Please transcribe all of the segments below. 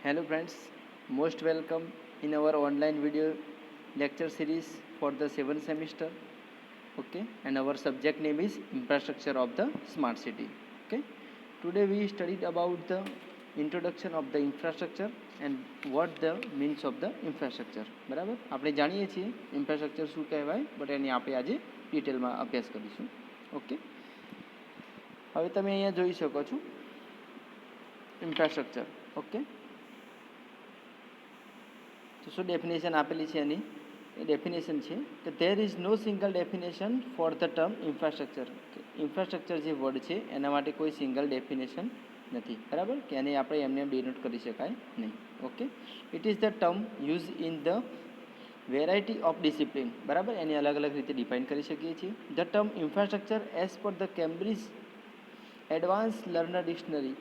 Hello friends, most welcome in our online video lecture series for the 7th semester. Okay, and our subject name is Infrastructure of the Smart City. Okay, today we studied about the introduction of the infrastructure and what the means of the infrastructure. બરાબર, આપણે જાણીએ છીએ infrastructure શું કહેવાય, but એની આપણે આજે ડિટેલમાં અભ્યાસ કરીશું. ઓકે, હવે તમે અહીંયા જોઈ શકો છો ઇન્ફ્રાસ્ટ્રક્ચર. ઓકે, તો શું ડેફિનેશન આપેલી છે એની? એ ડેફિનેશન છે કે there is no single definition for the term infrastructure. Infrastructure જે વર્ડ છે એના માટે કોઈ સિંગલ ડેફિનેશન નથી, બરાબર, કે એને આપણે એમને ડિનોટ કરી શકાય નહીં. Okay, it is the term use in the variety of discipline, બરાબર, એની અલગ અલગ રીતે ડિફાઇન કરી શકીએ છીએ. The term infrastructure as per the Cambridge advance learner dictionary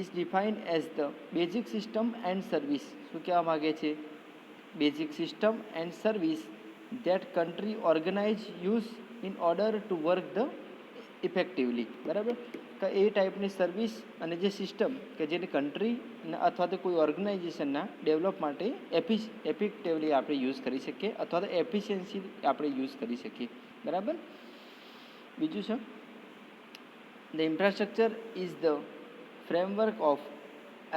is defined as the basic system and service. શું કહેવા માગે છે? Basic system and service that country organize use in order to work the effectively, બરાબર, કે એ ટાઈપની service અને જે system કે જેની કન્ટ્રી અથવા તો કોઈ ઓર્ગેનાઇઝેશનના ડેવલપ માટે એફિક્ટિવલી આપણે યુઝ કરી શકીએ અથવા તો એફિશિયન્સી આપણે યુઝ કરી શકીએ, બરાબર. બીજું છે the infrastructure is the framework of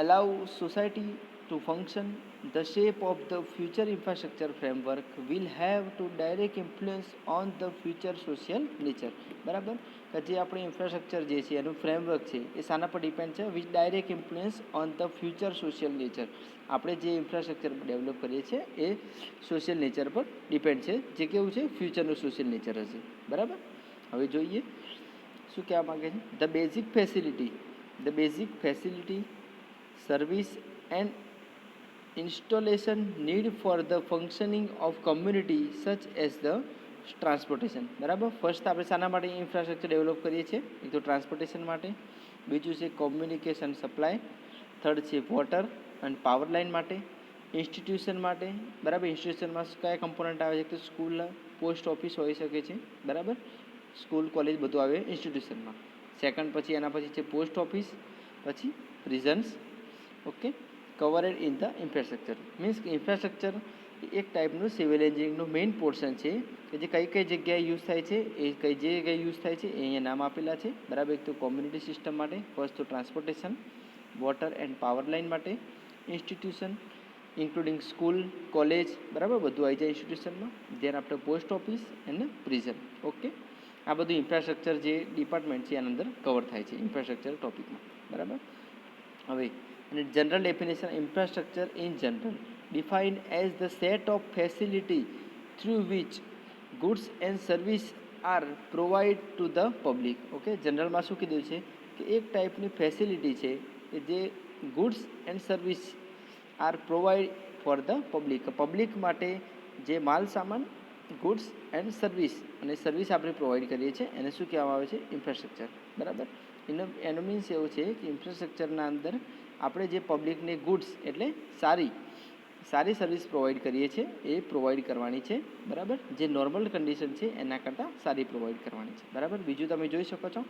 allow society to function. The shape of the future infrastructure framework will have to direct influence on the future social nature, બરાબર, કે જે આપણે ઇન્ફ્રાસ્ટ્રક્ચર જે છે એનું ફ્રેમવર્ક છે એ શાના પર ડિપેન્ડ છે? Which direct influence on the future social nature. આપણે જે ઇન્ફ્રાસ્ટ્રક્ચર ડેવલપ કરીએ છીએ એ સોશિયલ નેચર પર ડિપેન્ડ છે, જે કેવું છે? ફ્યુચરનું સોશિયલ નેચર હશે, બરાબર. હવે જોઈએ શું કહેવા માગે છે. The basic facility service and installation need for the functioning of community such as the transportation, બરાબર. ફર્સ્ટ આપણે શાના માટે ઇન્ફ્રાસ્ટ્રક્ચર ડેવલપ કરીએ છીએ? એક તો ટ્રાન્સપોર્ટેશન માટે, બીજું છે કોમ્યુનિકેશન સપ્લાય, થર્ડ છે વોટર અને પાવર લાઇન માટે, ઇન્સ્ટિટ્યુશન માટે, બરાબર. ઇન્સ્ટિટ્યુશનમાં કયા કમ્પોનન્ટ આવે છે? તો સ્કૂલ, પોસ્ટ ઓફિસ હોઈ શકે છે, બરાબર. સ્કૂલ, કોલેજ બધું આવે ઇન્સ્ટિટ્યુશનમાં. સેકન્ડ પછી એના પછી છે પોસ્ટ ઓફિસ, પછી prisons. Okay, covered in the infrastructure means કે ઇન્ફ્રાસ્ટ્રક્ચર એક ટાઈપનું સિવિલ એન્જિનિયરિંગનું મેઇન પોર્શન છે કે જે કઈ કઈ જગ્યાએ યુઝ થાય છે, એ કઈ જગ્યાએ યુઝ થાય છે એ અહીંયા નામ આપેલા છે, બરાબર. એક તો કોમ્યુનિટી સિસ્ટમ માટે, ફર્સ્ટ તો transportation, water end power line માટે, ઇન્સ્ટિટ્યુશન ઇન્ક્લુડિંગ સ્કૂલ, કોલેજ, બરાબર, બધું આવી જાય ઇન્સ્ટિટ્યુશનમાં. ધેર આપણે post office and prison. Okay, આ બધું ઇન્ફ્રાસ્ટ્રક્ચર જે ડિપાર્ટમેન્ટ છે એના અંદર કવર થાય છે ઇન્ફ્રાસ્ટ્રક્ચર ટોપિકમાં, બરાબર. હવે અને general definition infrastructure in general defined as the set of facility through which goods and service are provide to the public. Okay, જનરલમાં શું કીધું છે કે એક ટાઈપની ફેસિલિટી છે કે જે goods and service are provide for the public. Public માટે જે માલ સામાન, ગુડ્સ એન્ડ સર્વિસ અને સર્વિસ આપણે પ્રોવાઈડ કરીએ છીએ એને શું કહેવામાં આવે છે? ઇન્ફ્રાસ્ટ્રક્ચર, બરાબર. એનો મીન્સ એવું છે કે ઇન્ફ્રાસ્ટ્રક્ચરના અંદર આપણે જે પબ્લિકને ગુડ્સ એટલે સારી સર્વિસ પ્રોવાઈડ કરીએ છીએ એ પ્રોવાઈડ કરવાની છે, બરાબર. જે નોર્મલ કન્ડિશન છે એના કરતાં સારી પ્રોવાઈડ કરવાની છે, બરાબર. બીજું તમે જોઈ શકો છો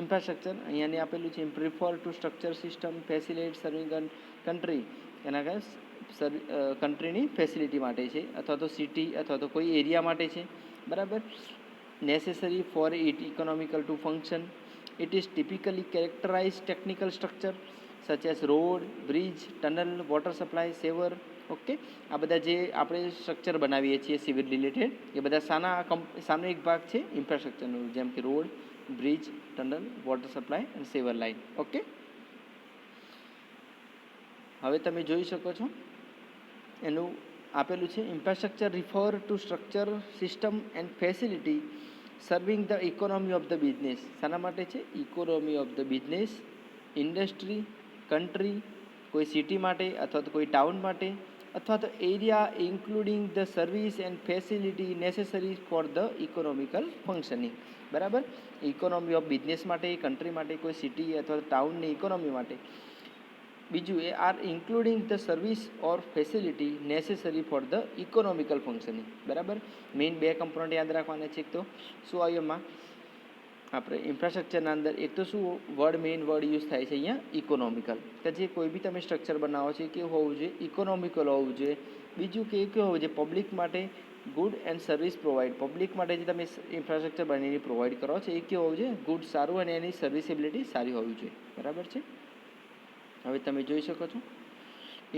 ઇન્ફ્રાસ્ટ્રક્ચર અહીંયાને આપેલું છે prefer to structure system facilitate serving country. એના કન્ટ્રીની ફેસિલિટી માટે છે અથવા તો સિટી અથવા તો કોઈ એરિયા માટે છે, બરાબર. Necessary for it economical to function. It is typically characterized technical structure such as road, bridge, tunnel, water supply, sewer. Okay, આ બધા જે આપણે સ્ટ્રક્ચર બનાવીએ છીએ સિવિલ રિલેટેડ એ બધા સાનો એક ભાગ છે? ઇન્ફ્રાસ્ટ્રક્ચરનો, જેમ કે road, bridge, tunnel, water supply અને સેવર લાઇન. ઓકે, હવે તમે જોઈ શકો છો એનું આપેલું છે infrastructure refer to structure system and facility serving the economy of the business. શાના માટે છે? Economy of the business, industry, country, કોઈ સિટી માટે અથવા તો કોઈ ટાઉન માટે અથવા તો area including the service and facility necessary for the economical functioning, બરાબર. ઇકોનોમી ઓફ બિઝનેસ માટે, કન્ટ્રી માટે, કોઈ સિટી અથવા ટાઉનની ઇકોનોમી માટે. બીજું એ are including the service or facility necessary for the economical functioning, બરાબર. મેઇન બે કમ્પોનન્ટ યાદ રાખવાના છે. એક તો શું આવ્યું એમાં? આપણે ઇન્ફ્રાસ્ટ્રક્ચરના અંદર એક તો શું મેઇન વર્ડ યુઝ થાય છે અહીંયા ઇકોનોમિકલ, કે જે કોઈ બી તમે સ્ટ્રક્ચર બનાવો છો એ કેવું હોવું જોઈએ, ઇકોનોમિકલ હોવું જોઈએ. બીજું કે કેવું હોવું જોઈએ, પબ્લિક માટે good and service provide, public માટે જે તમે ઇન્ફ્રાસ્ટ્રક્ચર બનાવીને પ્રોવાઈડ કરો છો એ કેવું હોવું જોઈએ, ગુડ, સારું, અને એની સર્વિસેબિલિટી સારી હોવી જોઈએ. બરાબર છે. હવે તમે જોઈ શકો છો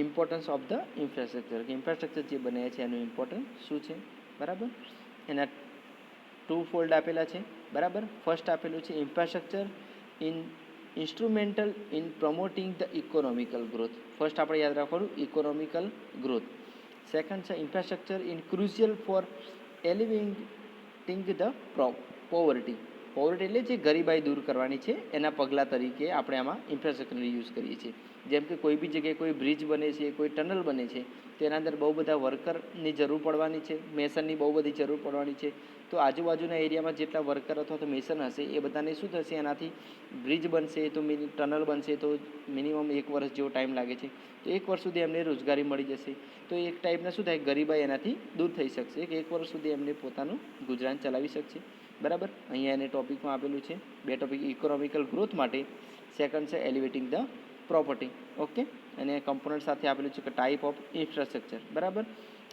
ઇમ્પોર્ટન્સ ઓફ ધ ઇન્ફ્રાસ્ટ્રક્ચર, કે ઇન્ફ્રાસ્ટ્રક્ચર જે બને છે એનું ઇમ્પોર્ટન્સ શું છે. બરાબર. એના ટુ ફોલ્ડ આપેલા છે. બરાબર. ફર્સ્ટ આપેલું છે infrastructure in instrumental in promoting the economical growth. First આપણે યાદ રાખવાનું ઇકોનોમિકલ ગ્રોથ. સેકન્ડ છે infrastructure in crucial for elevating the poverty. Poverty એટલે જે ગરીબાઈ દૂર કરવાની છે એના પગલાં તરીકે આપણે આમાં ઇન્ફ્રાસ્ટ્રક્ચરનો યુઝ કરીએ છીએ. જેમ કે કોઈ બી જગ્યાએ કોઈ બ્રિજ બને છે, કોઈ ટનલ બને છે, તો એના અંદર બહુ બધા વર્કરની જરૂર પડવાની છે, મેસનની બહુ બધી જરૂર પડવાની છે. તો આજુબાજુના એરિયામાં જેટલા વર્કર અથવા તો મેસન હશે એ બધાને શું થશે, એનાથી બ્રિજ બનશે તો ટનલ બનશે તો મિનિમમ 1 વર્ષ જેવો ટાઈમ લાગે છે. તો 1 વર્ષ સુધી એમને રોજગારી મળી જશે. તો એક ટાઈપના શું થાય, ગરીબાઈ એનાથી દૂર થઈ શકશે, કે 1 વર્ષ સુધી એમને પોતાનું ગુજરાન ચલાવી શકશે. બરાબર. અહીંયા એને ટોપિકમાં આપેલું છે 2 ટોપિક, ઇકોનોમિકલ ગ્રોથ માટે, સેકન્ડ છે એલિવેટિંગ ધ પ્રોપર્ટી. ઓકે. અને કમ્પોનન્ટ સાથે આપેલું છે કે ટાઈપ ઓફ ઇન્ફ્રાસ્ટ્રક્ચર. બરાબર.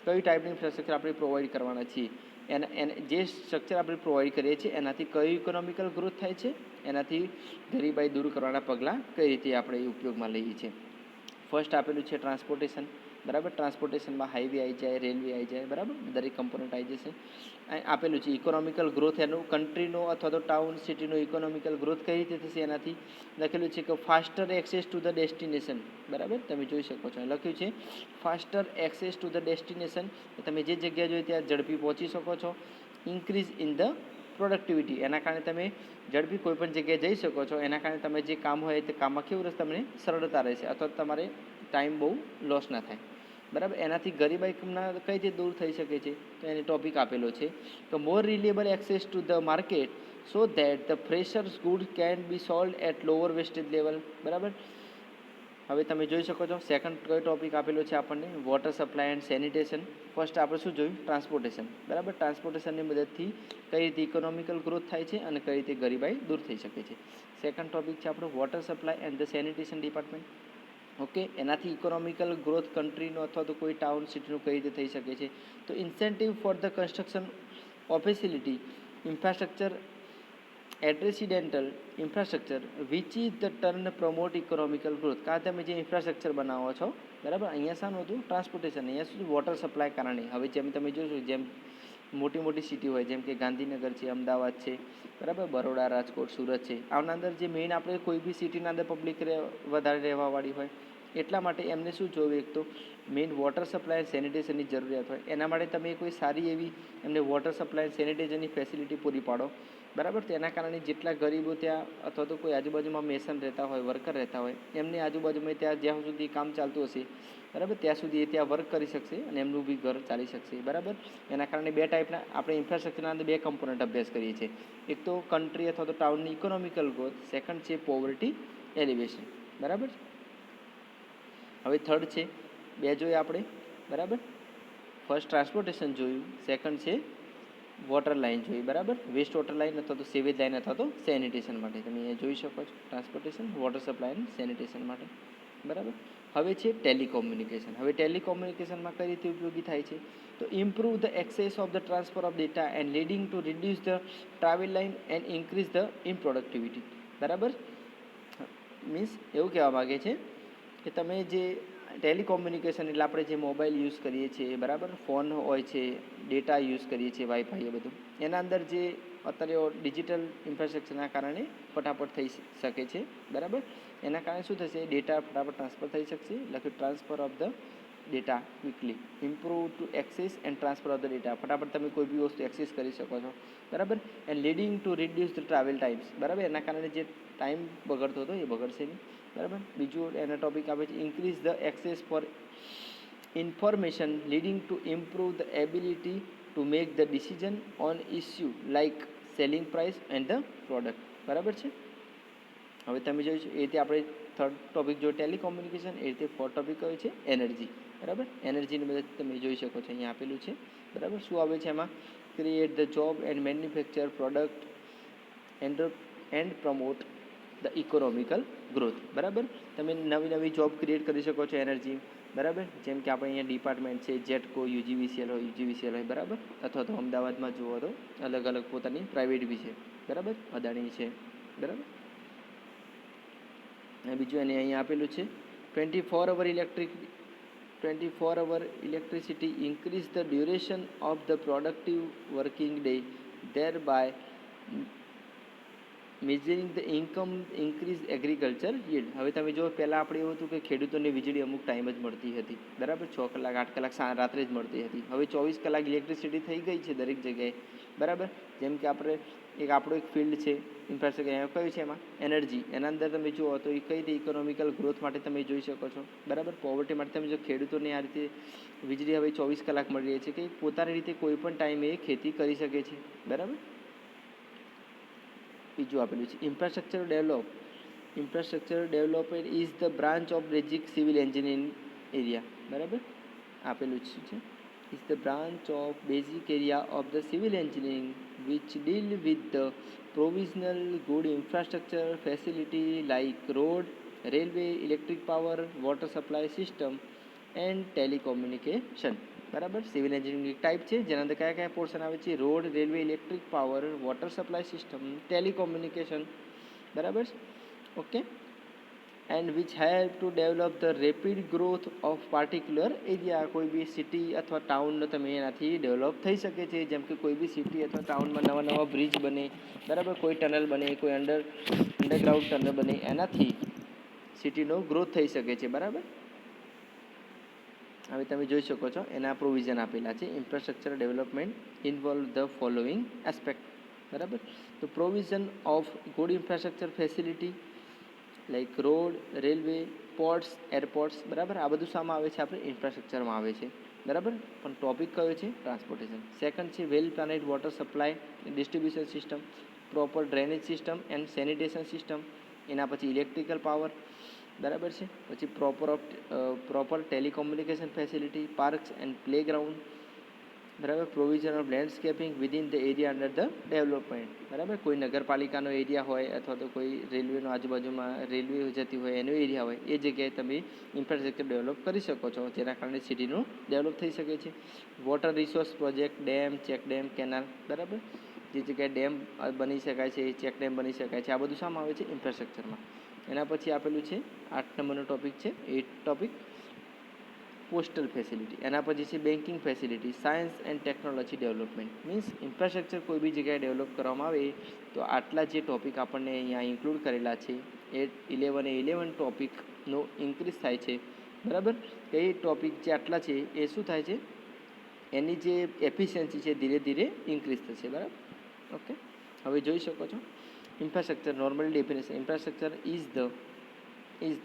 કઈ ટાઈપની ઇન્ફ્રાસ્ટ્રક્ચર આપણે પ્રોવાઈડ કરવાના છીએ, એને જે સ્ટ્રક્ચર આપણે પ્રોવાઈડ કરીએ છીએ એનાથી કઈ ઇકોનોમિકલ ગ્રોથ થાય છે, એનાથી ગરીબાઈ દૂર કરવાના પગલાં કઈ રીતે આપણે ઉપયોગમાં લઈએ છીએ. ફર્સ્ટ આપેલું છે ટ્રાન્સપોર્ટેશન. બરાબર. ટ્રાન્સપોર્ટેશનમાં હાઈવે આવી જાય, રેલવે આવી જાય. બરાબર. દરેક કમ્પોનન્ટ આવી જશે. આપેલું છે ઇકોનોમિકલ ગ્રોથ, એનું કન્ટ્રીનો અથવા તો ટાઉન સિટીનો ઇકોનોમિકલ ગ્રોથ કઈ રીતે થશે, એનાથી લખેલું છે કે faster access to the destination. બરાબર. તમે જોઈ શકો છો લખ્યું છે faster access to the destination, તમે જે જગ્યાએ જોઈએ ત્યાં ઝડપી પહોંચી શકો છો. ઇન્ક્રીઝ ઇન ધ પ્રોડક્ટિવિટી, એના કારણે તમે ઝડપી કોઈ પણ જગ્યાએ જઈ શકો છો. એના કારણે તમે જે કામ હોય તે કામમાં કેવું રહેશે, તમને સરળતા રહેશે અથવા તમારે ટાઈમ બહુ લોસ ના થાય. બરાબર. એનાથી ગરીબાઈ કઈ રીતે દૂર થઈ શકે છે, તો એને ટોપિક આપેલો છે તો more reliable access to the market so that the freshers good can be sold at lower wastage level. બરાબર. હવે તમે જોઈ શકો છો સેકન્ડ કયો ટોપિક આપેલો છે આપણને, water supply and sanitation. First આપણે શું જોયું, ટ્રાન્સપોર્ટેશન. બરાબર. ટ્રાન્સપોર્ટેશનની મદદથી કઈ રીતે ઇકોનોમિકલ ગ્રોથ થાય છે અને કઈ રીતે ગરીબાઈ દૂર થઈ શકે છે. સેકન્ડ ટોપિક છે આપણો water supply and the sanitation department. Okay. એનાથી ઇકોનોમિકલ ગ્રોથ કન્ટ્રીનો અથવા તો કોઈ ટાઉન સિટીનું કઈ રીતે થઈ શકે છે, તો incentive for the construction of facility infrastructure at residential infrastructure which is the turn promote economical growth. કાં તમે જે ઇન્ફ્રાસ્ટ્રક્ચર બનાવો છો, બરાબર, અહીંયા શાનું હતું, ટ્રાન્સપોર્ટેશન, અહીંયા શું વોટર સપ્લાય કારણે. હવે જેમ તમે જોશો, જેમ મોટી મોટી સિટી હોય જેમ કે ગાંધીનગર છે, અમદાવાદ છે, બરાબર, બરોડા, રાજકોટ, સુરત છે, આના અંદર જે મેઇન આપણે કોઈ બી સિટીના અંદર પબ્લિક વધારે રહેવાવાળી હોય, એટલા માટે એમને શું જોવે, એક તો મેઇન વોટર સપ્લાય સેનિટેશનની જરૂરિયાત હોય. એના માટે તમે કોઈ સારી એવી એમને વોટર સપ્લાય સેનિટેશનની ફેસિલિટી પૂરી પાડો. બરાબર. તો એના કારણે જેટલા ગરીબો ત્યાં અથવા તો કોઈ આજુબાજુમાં મેસન રહેતા હોય, વર્કર રહેતા હોય, એમની આજુબાજુમાં ત્યાં જ્યાં સુધી કામ ચાલતું હશે, બરાબર, ત્યાં સુધી એ ત્યાં વર્ક કરી શકશે અને એમનું બી ઘર ચાલી શકશે. બરાબર. એના કારણે 2 ટાઈપના આપણે ઇન્ફ્રાસ્ટ્રક્ચરના અંદર 2 કમ્પોનન્ટ અભ્યાસ કરીએ છીએ. એક તો કન્ટ્રી અથવા તો ટાઉનની ઇકોનોમિકલ ગ્રોથ, સેકન્ડ છે પોવર્ટી એલિવેશન. બરાબર. હવે થર્ડ છે 2 જોઈએ આપણે. બરાબર. ફર્સ્ટ ટ્રાન્સપોર્ટેશન જોયું, સેકન્ડ છે વોટર લાઇન જોઈ. બરાબર. વેસ્ટ વોટર લાઇન અથવા તો સેવેજ લાઇન અથવા તો સેનિટેશન માટે તમે અહીંયા જોઈ શકો છો transportation, water supply and sanitation માટે. બરાબર. હવે છે ટેલિકોમ્યુનિકેશન. હવે ટેલિકોમ્યુનિકેશનમાં કઈ રીતે ઉપયોગી થાય છે, તો improve the access of the transfer of data and leading to reduce the travel line and increase the in productivity. બરાબર. મીન્સ એવું કહેવા માગે છે કે તમે જે ટેલિકોમ્યુનિકેશન એટલે આપણે જે મોબાઈલ યુઝ કરીએ છીએ, બરાબર, ફોન હોય છે, ડેટા યુઝ કરીએ છીએ, વાઈફાઈ, એ બધું, એના અંદર જે અત્યારે ડિજિટલ ઇન્ફ્રાસ્ટ્રક્ચરના કારણે ફટાફટ થઈ શકે છે. બરાબર. એના કારણે શું થશે, ડેટા ફટાફટ ટ્રાન્સફર થઈ શકશે. લખ્યું transfer of the data quickly, improve two access and transfer of the data, ફટાફટ તમે કોઈ બી વસ્તુ એક્સેસ કરી શકો છો. બરાબર. And leading to reduce the travel times. બરાબર. એના કારણે જે ટાઈમ બગડતો હતો એ બગડશે નહીં. બરાબર. બીજું એના ટોપિક આવે છે increase the access four information leading to improve the ability to make the decision on issue like selling price and the product. બરાબર છે. હવે તમે જોઈશું એ રીતે આપણે થર્ડ ટોપિક જો ટેલિકોમ્યુનિકેશન, એ રીતે ફોર્થ ટોપિક કયો છે, એનર્જી. બરાબર. એનર્જીની મદદ તમે જોઈ શકો છો, અહીંયા આપેલું છે. બરાબર. શું આવે છે એમાં, create the job and manufacture product and promote the economical growth. બરાબર, તમે નવી નવી જોબ ક્રિએટ કરી શકો છો એનર્જી. બરાબર, જેમ કે આપણે અહીંયા ડિપાર્ટમેન્ટ છે, જેટકો, યુજીવીસીએલ હોય. બરાબર, અથવા તો અમદાવાદમાં જુઓ તો અલગ અલગ પોતાની પ્રાઇવેટ બી છે. બરાબર, અદાણી છે. બરાબર, અને બીજું એને અહીંયા આપેલું છે 24 hour electricity increase the duration of the productive working day, thereby measuring the income increase agriculture yield. હવે તમે જો પહેલાં આપણે એવું હતું કે ખેડૂતોને વીજળી અમુક ટાઈમ જ મળતી હતી. બરાબર, 6 કલાક 8 કલાક રાત્રે જ મળતી હતી. હવે 24 કલાક ઇલેક્ટ્રિસિટી થઈ ગઈ છે દરેક જગ્યાએ. બરાબર, જેમ કે આપણે આપણો એક ફિલ્ડ છે ઇન્ફ્રાસ્ટ્રક્ચર, કયું છે એમાં એનર્જી. એના અંદર તમે જુઓ તો એ કઈ રીતે ઇકોનોમિકલ ગ્રોથ માટે તમે જોઈ શકો છો. બરાબર, પોવર્ટી માટે તમે જો ખેડૂતોને આ રીતે વીજળી હવે 24 કલાક મળી રહી છે કે પોતાની રીતે કોઈ પણ ટાઈમે ખેતી કરી શકે છે. બરાબર, બીજું આપેલું છે infrastructure development is the branch of basic civil engineering area. બરાબર, આપેલું છે is the branch of basic area of the civil engineering which deal with the provisional good infrastructure facility like road, railway, electric power, water supply system and telecommunication. બરાબર, civil engineering એક type છે જેના અંદર કયા કયા portion આવે છે? Road, railway, electric power, water supply system, telecommunication. બરાબર, okay. And which help to develop the rapid growth of particular area. કોઈ બી સિટી અથવા ટાઉનનો તમે એનાથી ડેવલપ થઈ શકે છે. જેમ કે કોઈ બી સિટી અથવા ટાઉનમાં નવા નવા બ્રિજ બને. બરાબર, કોઈ ટનલ બને, કોઈ અંડરગ્રાઉન્ડ ટનલ બને, એનાથી સિટીનો ગ્રોથ થઈ શકે છે. બરાબર, હવે તમે જોઈ શકો છો એના પ્રોવિઝન આપેલા છે. Infrastructure development involve the following aspect. બરાબર, તો provision of good infrastructure facility like road, railway, ports, airports. બરાબર, આ બધું શામાં આવે છે? આપણે ઇન્ફ્રાસ્ટ્રક્ચરમાં આવે છે. બરાબર, પણ ટોપિક કયો છે? ટ્રાન્સપોર્ટેશન. સેકન્ડ છે well planned water supply distribution system, proper drainage system and sanitation system. એના પછી ઇલેક્ટ્રિકલ પાવર. બરાબર છે, પછી proper telecommunication facility, parks and playground. બરાબર, provision of landscaping within the area under the development. બરાબર, કોઈ નગરપાલિકાનો area હોય અથવા તો કોઈ રેલવેનો આજુબાજુમાં રેલવે જતી હોય એનો એરિયા હોય, એ જગ્યાએ તમે ઇન્ફ્રાસ્ટ્રક્ચર ડેવલપ કરી શકો છો, જેના કારણે સિટીનું ડેવલપ થઈ શકે છે. Water resource project, dam, check dam, canal. બરાબર, જે જગ્યાએ ડેમ બની શકાય છે, ચેક ડેમ બની શકાય છે, આ બધું શામાં આવે છે? ઇન્ફ્રાસ્ટ્રક્ચરમાં. એના પછી આપેલું છે 8 નંબરનો ટોપિક છે 8 ટોપિક પોસ્ટલ ફેસિલિટી. એના પછી છે banking facility, science and technology development. Means infrastructure કોઈ બી જગ્યાએ ડેવલપ કરવામાં આવે તો આટલા જે ટોપિક આપણને અહીંયા ઇન્ક્લુડ કરેલા છે એ 11 ટોપિકનો ઇન્ક્રીઝ થાય છે. બરાબર, એ ટોપિક જે આટલા છે એ શું થાય છે? એની જે એફિશિયન્સી છે ધીરે ધીરે ઇન્ક્રીઝ થશે. બરાબર, ઓકે. હવે જોઈ શકો છો infrastructure normally definition. Infrastructure is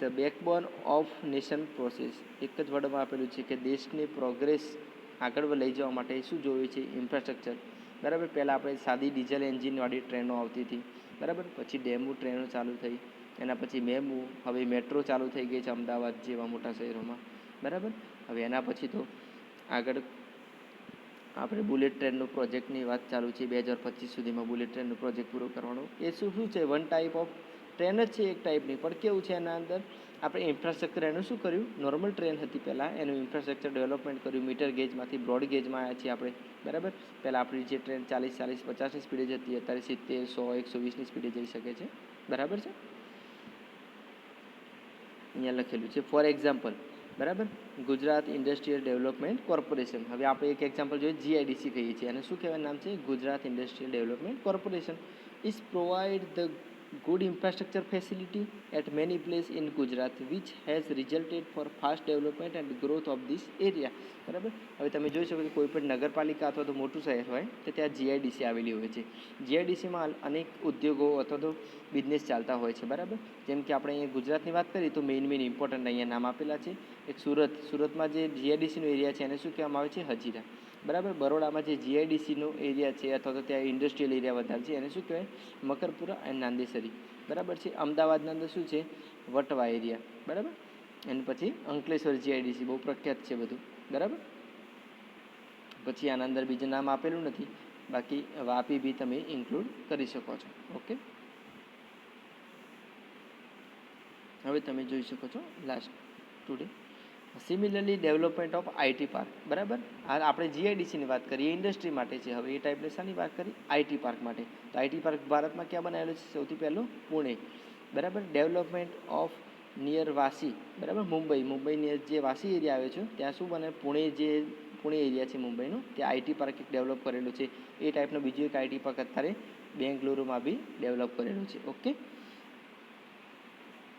the backbone of nation process. એક જ વર્ડમાં આપેલું છે કે દેશની પ્રોગ્રેસ આગળ લઈ જવા માટે શું જોઈએ છે? ઇન્ફ્રાસ્ટ્રક્ચર. બરાબર, પહેલાં આપણે સાદી ડીઝલ એન્જિનવાળી ટ્રેનો આવતી હતી. બરાબર, પછી ડેમુ ટ્રેનો ચાલુ થઈ, એના પછી મેમુ, હવે મેટ્રો ચાલુ થઈ ગઈ છે અમદાવાદ જેવા મોટા શહેરોમાં. બરાબર, હવે એના પછી તો આગળ આપણે બુલેટ ટ્રેનનો પ્રોજેક્ટની વાત ચાલુ છે. 2025 સુધીમાં બુલેટ ટ્રેનનો પ્રોજેક્ટ પૂરો કરવાનો. એ શું છે? વન ટાઈપ ઓફ ટ્રેન જ છે, એક ટાઈપની. પણ કેવું છે એના અંદર આપણે ઇન્ફ્રાસ્ટ્રક્ચર એનું શું કર્યું? નોર્મલ ટ્રેન હતી પહેલાં, એનું ઇન્ફ્રાસ્ટ્રક્ચર ડેવલપમેન્ટ કર્યું. મીટર ગેજમાંથી બ્રોડ ગેજમાં આવ્યા છીએ આપણે. બરાબર, પહેલાં આપણી જે ટ્રેન 40, 50ની સ્પીડે જતી, અત્યારે 70, 100, 120ની સ્પીડે જઈ શકે છે. બરાબર છે, અહીંયા લખેલું છે ફોર એક્ઝામ્પલ. બરાબર, ગુજરાત ઇન્ડસ્ટ્રીયલ ડેવલપમેન્ટ કોર્પોરેશન. હવે આપણે એક એક્ઝામ્પલ જોઈએ, જીઆઈડીસી કહીએ છીએ. અને શું કહેવાય નામ છે? Gujarat industrial development corporation is provide the good infrastructure facility at many places in Gujarat which has resulted for fast development and growth of this area. બરાબર, હવે તમે જોઈ શકો છો કોઈ પણ નગરપાલિકા અથવા તો મોટું શહેર હોય તો ત્યાં જીઆઈડીસી આવેલી હોય છે. જીઆઈડીસીમાં અનેક ઉદ્યોગો અથવા તો બિઝનેસ ચાલતા હોય છે. બરાબર, જેમ કે આપણે અહીંયા ગુજરાતની વાત કરીએ તો મેઇન ઇમ્પોર્ટન્ટ અહીંયા નામ આપેલા છે. એક સુરતમાં જે જીઆઈડીસીનો એરિયા છે એને શું કહેવામાં આવે છે? હજીરા. બરાબર, બરોડામાં જે જીઆઈડીસીનો એરિયા છે અથવા તો ત્યાં ઇન્ડસ્ટ્રીયલ એરિયા વધારે છે એને શું કહેવાય? મકરપુરા અને નાંદેસરી. બરાબર છે, અમદાવાદના અંદર શું છે? વટવા એરિયા. બરાબર, અને પછી અંકલેશ્વર જીઆઈડીસી બહુ પ્રખ્યાત છે બધું. બરાબર, પછી આના અંદર બીજું નામ આપેલું નથી. બાકી વાપી બી તમે ઇન્ક્લુડ કરી શકો છો. ઓકે, હવે તમે જોઈ શકો છો last today. Similarly development of IT park, બરાબર. આ આપણે જીઆઈડીસીની વાત કરીએ, ઇન્ડસ્ટ્રી માટે છે. હવે એ ટાઈપને શાની વાત કરી? આઈટી પાર્ક માટે. તો આઈટી પાર્ક ભારતમાં ક્યાં બનાવેલો છે? સૌથી પહેલું પુણે, બરાબર. ડેવલપમેન્ટ ઓફ નિયર વાસી, બરાબર, મુંબઈની જે વાસી એરિયા આવે છે ત્યાં શું બને? પુણે એરિયા છે મુંબઈનું, ત્યાં આઈટી પાર્ક એક ડેવલપ કરેલું છે. એ ટાઈપનો બીજો એક આઈટી પાર્ક અત્યારે બેંગલુરુમાં બી ડેવલપ કરેલું છે. ઓકે,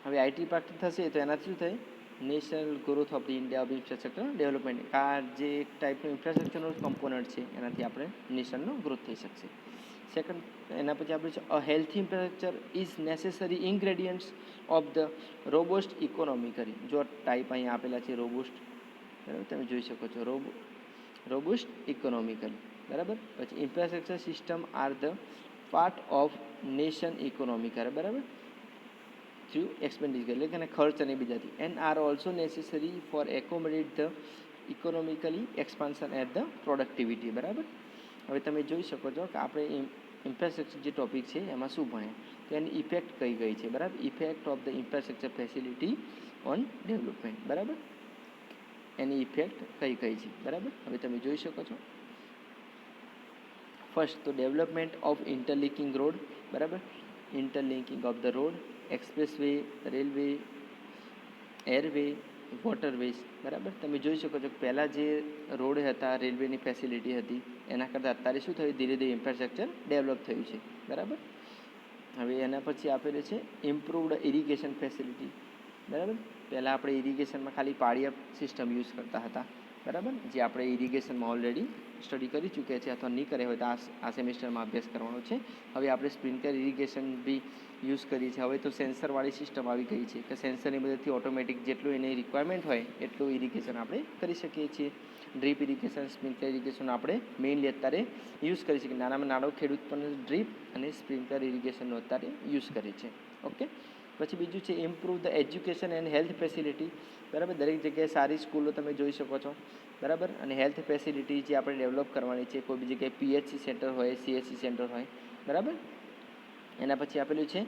હવે આઈટી પાર્ક થશે તો એનાથી શું થાય? National growth of the India of infrastructure development. આ જે એક ટાઈપનું ઇન્ફ્રાસ્ટ્રક્ચરનો કમ્પોનન્ટ છે, એનાથી આપણે નેશનનો ગ્રોથ થઈ શકશે. સેકન્ડ, એના પછી આપણે છે a healthy infrastructure is necessary ingredients of the robust economically. જો ટાઈપ અહીં આપેલા છે રોબોસ્ટ, બરાબર, તમે જોઈ શકો છો રોબોસ્ટ ઇકોનોમિકલી, બરાબર. પછી infrastructure system are the part of nation economical, બરાબર, થ્રુ એક્સપેન્ડિચર, એટલે કે ખર્ચ અને બીજાથી. And are also necessary for accommodate the economically expansion at the productivity, બરાબર. હવે તમે જોઈ શકો છો કે આપણે ઇન્ફ્રાસ્ટ્રક્ચર જે ટોપિક છે એમાં શું ભણ્યા, તો એની ઇફેક્ટ કઈ ગઈ છે, બરાબર. Effect of the infrastructure facility on development, બરાબર. એની ઇફેક્ટ કઈ છે, બરાબર. હવે તમે જોઈ શકો છો. ફર્સ્ટ તો ડેવલપમેન્ટ ઓફ ઇન્ટરલિંકિંગ રોડ, બરાબર. Interlinking of the road, expressway, railway, airway, waterways, બરાબર. તમે જોઈ શકો છો પહેલાં જે રોડ હતા, રેલવેની ફેસિલિટી હતી, એના કરતાં અત્યારે શું થયું? ધીરે ધીરે ઇન્ફ્રાસ્ટ્રક્ચર ડેવલપ થયું છે, બરાબર. હવે એના પછી આપેલું છે ઇમ્પ્રુવડ ઇરિગેશન ફેસિલિટી, બરાબર. પહેલાં આપણે ઇરિગેશનમાં ખાલી પાળિયા સિસ્ટમ યુઝ કરતા હતા, બરાબર, જે આપણે ઇરિગેશનમાં ઓલરેડી સ્ટડી કરી ચૂક્યા છે, અથવા નહીં કરે હોય તો આ સેમિસ્ટરમાં અભ્યાસ કરવાનો છે. હવે આપણે સ્પ્રિંકલર ઇરિગેશન બી યુઝ કરીએ છીએ. હવે તો સેન્સરવાળી સિસ્ટમ આવી ગઈ છે કે સેન્સરની મદદથી ઓટોમેટિક જેટલું એની રિક્વાયરમેન્ટ હોય એટલું ઇરિગેશન આપણે કરી શકીએ છીએ. ડ્રીપ ઇરિગેશન, સ્પ્રિંકલર ઇરિગેશન આપણે મેઇનલી અત્યારે યુઝ કરી શકીએ. નાનામાં નાનો ખેડૂત પણ ડ્રીપ અને સ્પ્રિંકલર ઇરિગેશનનો અત્યારે યુઝ કરે છે. ઓકે, પછી બીજું છે improve the education and health facility, બરાબર. દરેક જગ્યાએ સારી સ્કૂલો તમે જોઈ શકો છો, બરાબર. અને હેલ્થ ફેસિલિટી જે આપણે ડેવલપ કરવાની છે, કોઈ બી જગ્યાએ પીએચસી સેન્ટર હોય, સીએચસી સેન્ટર હોય, બરાબર. એના પછી આપેલું છે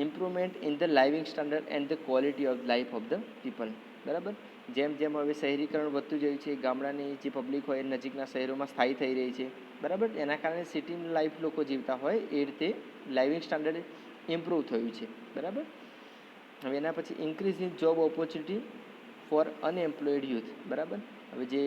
improvement in the living standard and the quality of life of the people, બરાબર. જેમ જેમ હવે શહેરીકરણ વધતું જાય છે, ગામડાની જે પબ્લિક હોય નજીકના શહેરોમાં સ્થાયી થઈ રહી છે, બરાબર. એના કારણે સિટીની લાઈફ લોકો જીવતા હોય એ રીતે લાઇવિંગ સ્ટાન્ડર્ડ ઇમ્પ્રૂવ થયું છે, બરાબર. હવે એના પછી increase in job opportunity four unemployed youth, બરાબર. હવે જે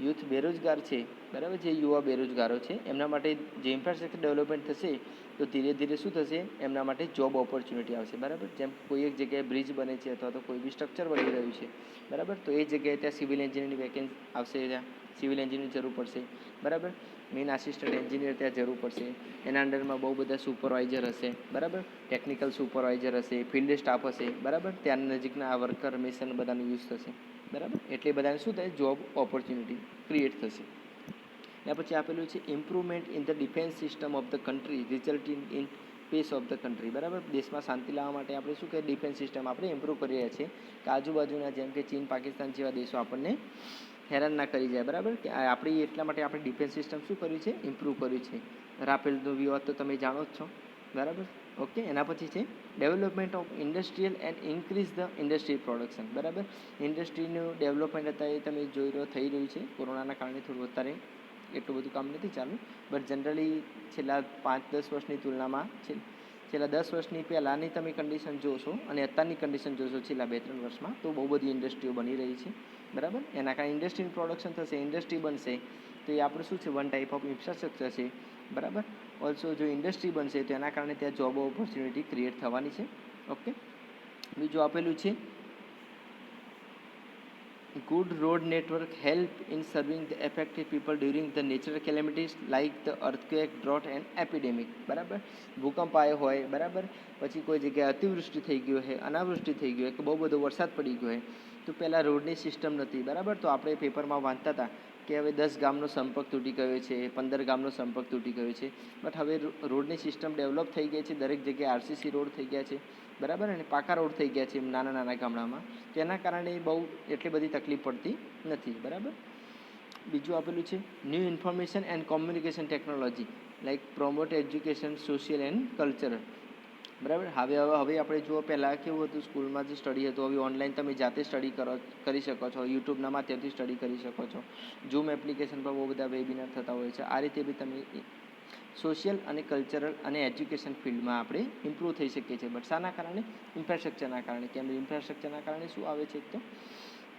યુથ બેરોજગાર છે, બરાબર, જે યુવા બેરોજગારો છે, એમના માટે જે ઇન્ફ્રાસ્ટ્રક્ચર ડેવલપમેન્ટ થશે તો ધીરે ધીરે શું થશે? એમના માટે જોબ ઓપોર્ચ્યુનિટી આવશે, બરાબર. જેમ કોઈ એક જગ્યાએ બ્રિજ બને છે અથવા તો કોઈ બી સ્ટ્રક્ચર બની રહ્યું છે, બરાબર, તો એ જગ્યાએ ત્યાં સિવિલ એન્જિનિયરની વેકેન્સી આવશે, ત્યાં સિવિલ એન્જિનિયરની જરૂર પડશે, બરાબર. મેઇન આસિસ્ટન્ટ એન્જિનિયર ત્યાં જરૂર પડશે. એના અંડરમાં બહુ બધા સુપરવાઇઝર હશે, બરાબર, ટેકનિકલ સુપરવાઇઝર હશે, ફિલ્ડ સ્ટાફ હશે, બરાબર. ત્યાં નજીકના આ વર્કર મિશન બધાનો યુઝ થશે, બરાબર. એટલે બધાને શું થાય? જોબ ઓપોર્ચ્યુનિટી ક્રિએટ થશે. ત્યાર પછી આપેલું છે improvement in the defence system of the country resulting in peace of the country, બરાબર. દેશમાં શાંતિ લાવવા માટે આપણે શું કહીએ? ડિફેન્સ સિસ્ટમ આપણે ઇમ્પ્રૂવ કરી રહ્યા છીએ કે આજુબાજુના જેમ કે ચીન, પાકિસ્તાન જેવા દેશો આપણને હેરાન ના કરી જાય, બરાબર. કે આપણી એટલા માટે આપણે ડિફેન્સ સિસ્ટમ શું કર્યું છે? ઇમ્પ્રૂવ કર્યું છે. રાફેલનો વિવાદ તો તમે જાણો જ છો, બરાબર. ઓકે, એના પછી છે development of industrial and increase the industry production, બરાબર. ઇન્ડસ્ટ્રીનું ડેવલપમેન્ટ અત્યારે તમે જોઈ રહ્યો થઈ રહ્યું છે. કોરોનાના કારણે થોડું અત્યારે એટલું બધું કામ નથી ચાલુ, બટ જનરલી છેલ્લા 5-10 વર્ષની તુલનામાં છેલ્લા 10 વર્ષની પહેલાંની તમે કન્ડિશન જોશો અને અત્યારની કન્ડિશન જોશો છેલ્લા 2-3 વર્ષમાં, તો બહુ બધી ઇન્ડસ્ટ્રીઓ બની રહી છે, બરાબર. એના કારણે ઇન્ડસ્ટ્રીનું પ્રોડક્શન થશે, ઇન્ડસ્ટ્રી બનશે તો એ આપણે શું છે? વન ટાઈપ ઓફ ઇન્ફ્રાસ્ટ્રક્ચર છે, બરાબર. ઓલ્સો જો ઇન્ડસ્ટ્રી બનશે તો એના કારણે ત્યાં જોબ ઓપોર્ચ્યુનિટી ક્રિએટ થવાની છે. ઓકે, બીજું આપેલું છે good road network help in serving the affected people during the natural calamities like the earthquake, drought and epidemic, બરાબર. ભૂકંપ આવ્યો હોય, બરાબર, પછી કોઈ જગ્યાએ અતિવૃષ્ટિ થઈ ગયો હોય, અનાવૃષ્ટિ થઈ ગયો હોય કે બહુ બધો વરસાદ પડી ગયો હોય, તો પહેલાં રોડની સિસ્ટમ નથી, બરાબર. તો આપણે પેપરમાં વાંચતા હતા કે હવે 10 ગામનો સંપર્ક તૂટી ગયો છે, 15 ગામનો સંપર્ક તૂટી ગયો છે, બટ હવે રોડની સિસ્ટમ ડેવલપ થઈ ગઈ છે. દરેક જગ્યાએ આરસીસી રોડ થઈ ગયા છે, બરાબર, અને પાકા રોડ થઈ ગયા છે નાના નાના ગામડામાં. તેના કારણે બહુ એટલી બધી તકલીફ પડતી નથી, બરાબર. બીજું આપેલું છે new information and communication technology like promote education social and cultural. બરાબર. હવે આપણે જુઓ, પહેલાં કેવું હતું, સ્કૂલમાં જે સ્ટડી હતું, હવે ઓનલાઈન તમે જાતે સ્ટડી કરી શકો છો. યુટ્યુબના માધ્યમથી સ્ટડી કરી શકો છો. ઝૂમ એપ્લિકેશન પર બહુ બધા વેબિનાર થતા હોય છે. આ રીતે બી તમે સોશિયલ અને કલ્ચરલ અને એજ્યુકેશન ફિલ્ડમાં આપણે ઇમ્પ્રૂવ થઈ શકીએ છીએ. બટ શાના કારણે? ઇન્ફ્રાસ્ટ્રક્ચરના કારણે. કેમ? ઇન્ફ્રાસ્ટ્રક્ચરના કારણે શું આવે છે? એક તો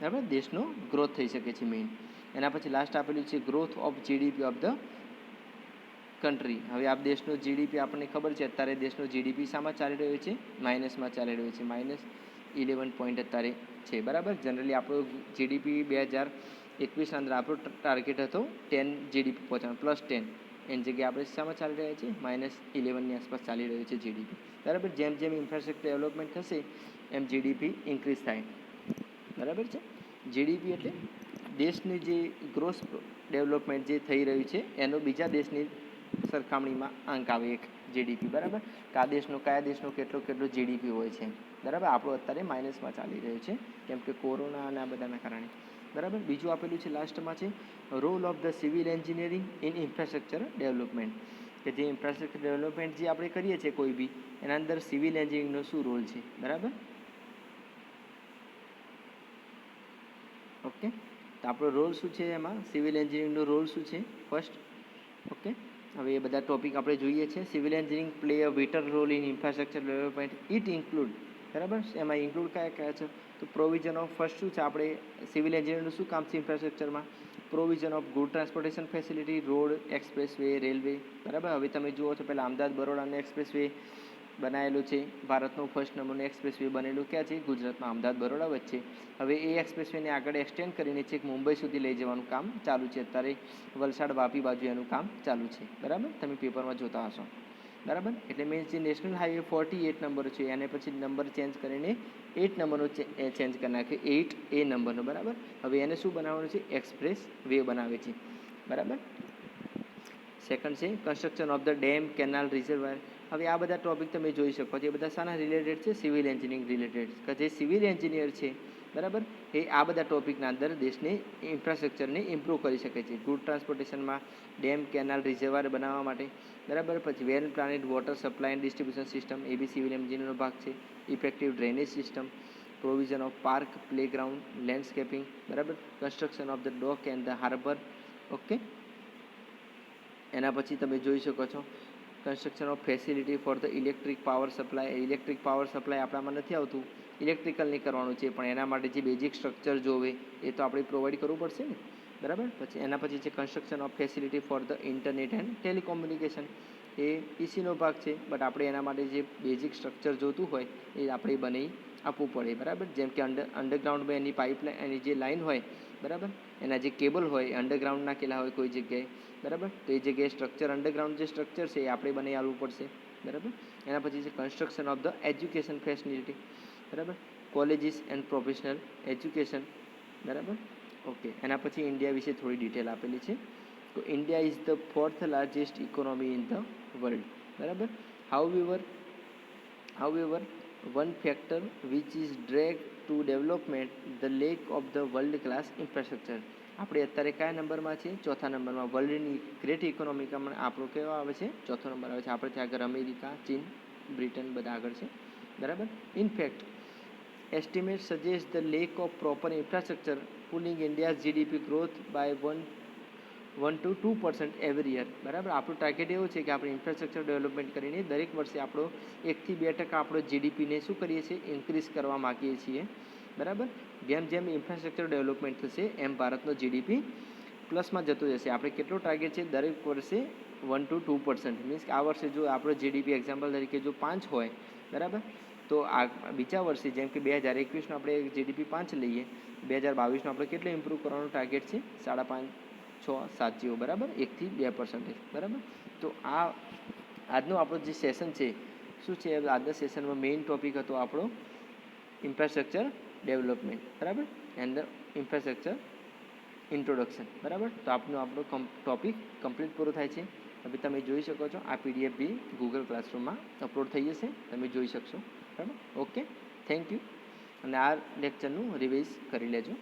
બરાબર દેશનો ગ્રોથ થઈ શકે છે મેઇન. એના પછી લાસ્ટ આપેલું છે growth of GDP of the country. હવે આ દેશનો જીડીપી આપણને ખબર છે, અત્યારે દેશનો જીડીપી શામાં ચાલી રહ્યો છે? માઇનસમાં ચાલી રહ્યો છે. -11 અત્યારે છે. બરાબર. જનરલી આપણો જીડીપી 2021ના અંદર આપણો ટાર્ગેટ હતો 10 જીડીપી પહોંચવાનો, +10. એની જગ્યાએ આપણે શામાં ચાલી રહ્યા છીએ? -11ની આસપાસ ચાલી રહ્યું છે જીડીપી. બરાબર. જેમ જેમ ઇન્ફ્રાસ્ટ્રક્ચર ડેવલપમેન્ટ થશે એમ જીડીપી ઇન્ક્રીઝ થાય. બરાબર છે. જીડીપી એટલે દેશની જે ગ્રોસ ડેવલપમેન્ટ જે થઈ રહ્યું છે એનો બીજા દેશની સરખામણીમાં આંક આવે એક જીડીપી. બરાબર. કયા દેશનો કેટલો જીડીપી હોય છે. બરાબર. આપણો અત્યારે માઇનસમાં ચાલી રહ્યો છે કેમ કે કોરોના અને આ બધાના કારણે. બરાબર. બીજું આપેલું છે લાસ્ટમાં છે role of the civil engineering in infrastructure development. કે જે ઇન્ફ્રાસ્ટ્રક્ચર ડેવલપમેન્ટ જે આપણે કરીએ છીએ કોઈ બી, એના અંદર સિવિલ એન્જિનિયરિંગનો શું રોલ છે. બરાબર. ઓકે. તો આપણો રોલ શું છે એમાં? સિવિલ એન્જિનિયરિંગનો રોલ શું છે ફર્સ્ટ? ઓકે. હવે એ બધા ટોપિક આપણે જોઈએ છે. Civil engineering play a vital role in infrastructure development. It include. બરાબર. એમાં ઇન્ક્લુડ કયા છે? તો પ્રોવિઝન ઓફ ફર્સ્ટ શું છે? આપણે સિવિલ એન્જિનિયરનું શું કામ છે ઇન્ફ્રાસ્ટ્રક્ચરમાં? Provision of good transportation facility, road, express way, railway. બરાબર. હવે તમે જુઓ છો પહેલાં અમદાવાદ બરોડાનો એક્સપ્રેસ વે બનાવેલું છે. ભારતનો ફર્સ્ટ નંબરનો એક્સપ્રેસ વે બનેલું ક્યાં છે? ગુજરાતમાં, અમદાવાદ બરોડા વચ્ચે. હવે એ એક્સપ્રેસ વેને આગળ એક્સટેન્ડ કરીને છેક મુંબઈ સુધી લઈ જવાનું કામ ચાલુ છે અત્યારે. વલસાડ વાપી બાજુ એનું કામ ચાલુ છે. બરાબર. તમે પેપરમાં જોતા હશો. બરાબર. એટલે મીન્સ જે નેશનલ હાઈવે 48 નંબર છે એને પછી નંબર ચેન્જ કરીને 8 નંબરનો ચેન્જ કરી નાખ્યો, 8A નંબરનો. બરાબર. હવે એને શું બનાવવાનું છે? એક્સપ્રેસ વે બનાવે છે. બરાબર. સેકન્ડ છે construction of the dam, canal, reservoir. હવે આ બધા ટોપિક તમે જોઈ શકો છો. એ બધા શાના રિલેટેડ છે? Civil engineering related. કે જે સિવિલ એન્જિનિયર છે, બરાબર, એ આ બધા ટોપિકના અંદર દેશની ઇન્ફ્રાસ્ટ્રક્ચરને ઇમ્પ્રૂવ કરી શકે છે. ગુડ ટ્રાન્સપોર્ટેશનમાં ડેમ, કેનાલ, રિઝર્વાયર બનાવવા માટે. બરાબર. પછી well planned water supply and distribution system, એ બી સિવિલ એન્જિનિયરનો ભાગ છે. Effective drainage system, provision of park, playground, landscaping. બરાબર. Construction of the dock and the harbour. Okay. એના પછી તમે જોઈ શકો છો construction of facility for the electric power supply. Electric power supply આપણામાં નથી આવતું, ઇલેક્ટ્રિકલની કરવાનું છે, પણ એના માટે જે બેઝિક સ્ટ્રક્ચર જોવે એ તો આપણે પ્રોવાઈડ કરવું પડશે ને. બરાબર. પછી એના પછી છે construction of facility for the internet and telecommunication. એ ઈસીનો ભાગ છે, બટ આપણે એના માટે જે બેઝિક સ્ટ્રક્ચર જોતું હોય એ આપણે બનાવી આપવું પડે. બરાબર. જેમ કે અંડરગ્રાઉન્ડમાં એની પાઇપલાઇન, એની જે લાઇન હોય, બરાબર, એના જે કેબલ હોય એ અંડરગ્રાઉન્ડ નાખેલા હોય કોઈ જગ્યાએ. બરાબર. તો એ જગ્યાએ સ્ટ્રક્ચર, અંડરગ્રાઉન્ડ જે સ્ટ્રક્ચર છે એ આપણે બનાવી આવવું પડશે. બરાબર. એના પછી છે construction of the education facility. બરાબર. Colleges and professional education. બરાબર. ઓકે. એના પછી ઇન્ડિયા વિશે થોડી ડિટેલ આપેલી છે. તો India is the 4th largest economy in the world. બરાબર. However one factor which is drag to development the lack of the world class infrastructure. આપણે અત્યારે કયા નંબરમાં છે? ચોથા નંબરમાં. વર્લ્ડની ગ્રેટ ઇકોનોમીમાં આપણો કેવો આવે છે? ચોથો નંબર આવે છે. આપણે ત્યાં આગળ અમેરિકા, ચીન, બ્રિટન બધા આગળ છે. બરાબર. In fact estimate suggest the lack of proper infrastructure pulling India's GDP growth by 1-2% every year. બરાબર. આપણું ટાર્ગેટ એવું છે કે આપણે ઇન્ફ્રાસ્ટ્રક્ચર ડેવલપમેન્ટ કરીને દરેક વર્ષે આપણો 1-2% આપણો જીડીપીને શું કરીએ છીએ? ઇન્ક્રીઝ કરવા માગીએ છીએ. બરાબર. જેમ જેમ ઇન્ફ્રાસ્ટ્રક્ચર ડેવલપમેન્ટ થશે એમ ભારતનો જીડીપી પ્લસમાં જતો જશે. આપણે કેટલો ટાર્ગેટ છે? દરેક વર્ષે 1-2%. મીન્સ કે આ વર્ષે જો આપણો જીડીપી એક્ઝામ્પલ તરીકે જો 5 હોય, બરાબર, તો આ બીજા વર્ષે જેમ કે 2021નો આપણે જીડીપી 5 લઈએ, 2022નો આપણે કેટલો ઇમ્પ્રૂવ કરવાનો ટાર્ગેટ છે? 5.5, 6, 7 જેવો. બરાબર. 1-2%. બરાબર. તો આ આજનો આપણો જે સેશન છે શું છે? આજના સેશનમાં મેઇન ટોપિક હતો આપણો ઇન્ફ્રાસ્ટ્રક્ચર ડેવલપમેન્ટ. બરાબર. And infrastructure introduction. બરાબર. તો આપણો ટોપિક કમ્પ્લીટ પૂરો થાય છે. હવે તમે જોઈ શકો છો આ પીડીએફ બી ગૂગલ ક્લાસરૂમમાં અપલોડ થઈ જશે, તમે જોઈ શકશો. બરાબર. ઓકે. Thank you. અને આ લેક્ચરનું રિવાઇઝ કરી લેજો.